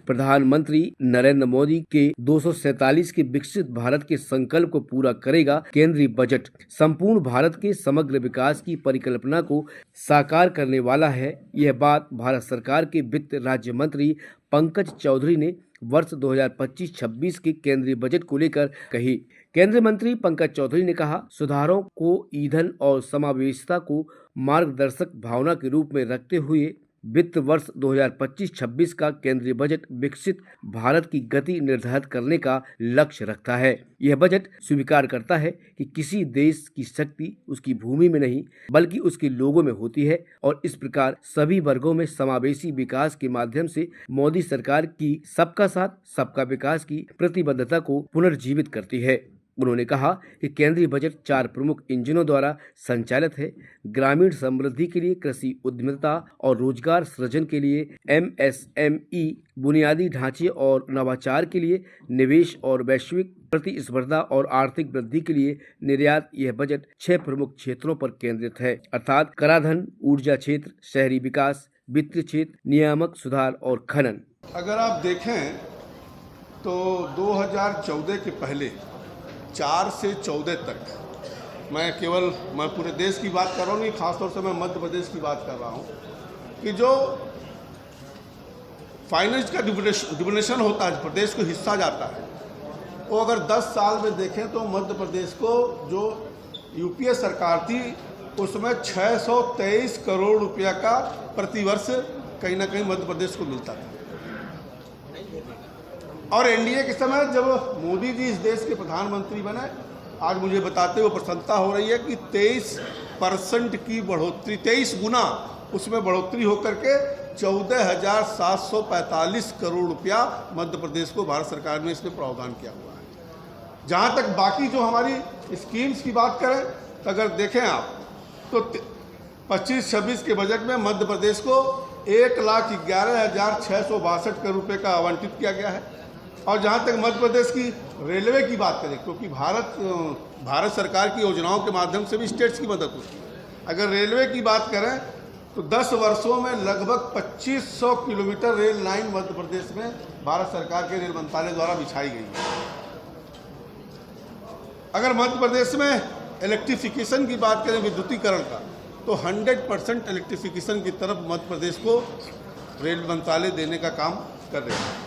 प्रधानमंत्री नरेंद्र मोदी के 247 के विकसित भारत के संकल्प को पूरा करेगा। केंद्रीय बजट संपूर्ण भारत के समग्र विकास की परिकल्पना को साकार करने वाला है। यह बात भारत सरकार के वित्त राज्य मंत्री पंकज चौधरी ने वर्ष 2025-26 के केंद्रीय बजट को लेकर कही। केंद्रीय मंत्री पंकज चौधरी ने कहा, सुधारों को ईंधन और समावेशिता को मार्गदर्शक भावना के रूप में रखते हुए वित्त वर्ष 2025-26 का केंद्रीय बजट विकसित भारत की गति निर्धारित करने का लक्ष्य रखता है। यह बजट स्वीकार करता है कि किसी देश की शक्ति उसकी भूमि में नहीं बल्कि उसके लोगों में होती है और इस प्रकार सभी वर्गों में समावेशी विकास के माध्यम से मोदी सरकार की सबका साथ सबका विकास की प्रतिबद्धता को पुनर्जीवित करती है। उन्होंने कहा कि केंद्रीय बजट 4 प्रमुख इंजनों द्वारा संचालित है। ग्रामीण समृद्धि के लिए कृषि उद्यमिता और रोजगार सृजन के लिए MSME, बुनियादी ढांचे और नवाचार के लिए निवेश और वैश्विक प्रतिस्पर्धा और आर्थिक वृद्धि के लिए निर्यात। यह बजट 6 प्रमुख क्षेत्रों पर केंद्रित है, अर्थात कराधान, ऊर्जा क्षेत्र, शहरी विकास, वित्तीय क्षेत्र, नियामक सुधार और खनन। अगर आप देखें तो 2014 के पहले 4 से 14 तक मैं पूरे देश की बात कर रहा हूँ, नहीं खासतौर से मैं मध्य प्रदेश की बात कर रहा हूँ कि जो फाइनेंस का डिविनेशन होता है, प्रदेश को हिस्सा जाता है, वो अगर 10 साल में देखें तो मध्य प्रदेश को जो यूपीए सरकार थी उसमें 623 करोड़ रुपया का प्रतिवर्ष कहीं ना कहीं मध्य प्रदेश को मिलता था। और एनडीए के समय जब मोदी जी इस देश के प्रधानमंत्री बने, आज मुझे बताते हुए प्रसन्नता हो रही है कि 23% की बढ़ोतरी, 23 गुना उसमें बढ़ोतरी होकर के 14,745 करोड़ रुपया मध्य प्रदेश को भारत सरकार ने इसमें प्रावधान किया हुआ है। जहाँ तक बाकी जो हमारी स्कीम्स की बात करें तो अगर देखें आप तो 25-26 के बजट में मध्य प्रदेश को 1,11,662 करोड़ रुपये का आवंटित किया गया है। और जहाँ तक मध्य प्रदेश की रेलवे की बात करें, क्योंकि भारत सरकार की योजनाओं के माध्यम से भी स्टेट्स की मदद होती है, अगर रेलवे की बात करें तो 10 वर्षों में लगभग 2500 kilometre rail line Madhya Pradesh में भारत सरकार के रेल मंत्रालय द्वारा बिछाई गई है। अगर मध्य प्रदेश में इलेक्ट्रिफिकेशन की बात करें, विद्युतीकरण का, तो 100% इलेक्ट्रिफिकेशन की तरफ मध्य प्रदेश को रेल मंत्रालय देने का काम कर रहे हैं।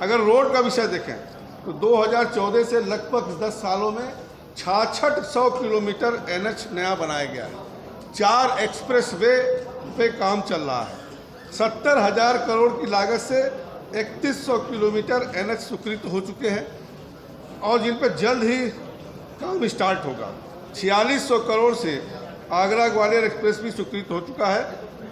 अगर रोड का विषय देखें तो 2014 से लगभग 10 सालों में 6600 किलोमीटर NH नया बनाया गया है। 4 एक्सप्रेस वे पे काम चल रहा है। 70,000 करोड़ की लागत से 3100 किलोमीटर NH स्वीकृत हो चुके हैं और जिन पर जल्द ही काम स्टार्ट होगा। 4600 करोड़ से आगरा ग्वालियर एक्सप्रेस भी स्वीकृत हो चुका है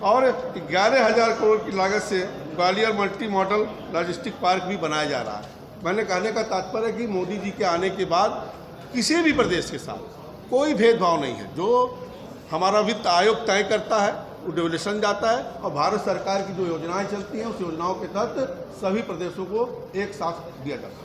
और 11,000 करोड़ की लागत से Gwalior multi modal logistic park भी बनाया जा रहा है। मैंने कहने का तात्पर्य है कि मोदी जी के आने के बाद किसी भी प्रदेश के साथ कोई भेदभाव नहीं है। जो हमारा वित्त आयोग तय करता है वो डेवलूशन जाता है और भारत सरकार की जो योजनाएं चलती हैं उस योजनाओं के तहत सभी प्रदेशों को एक साथ दिया जाता है।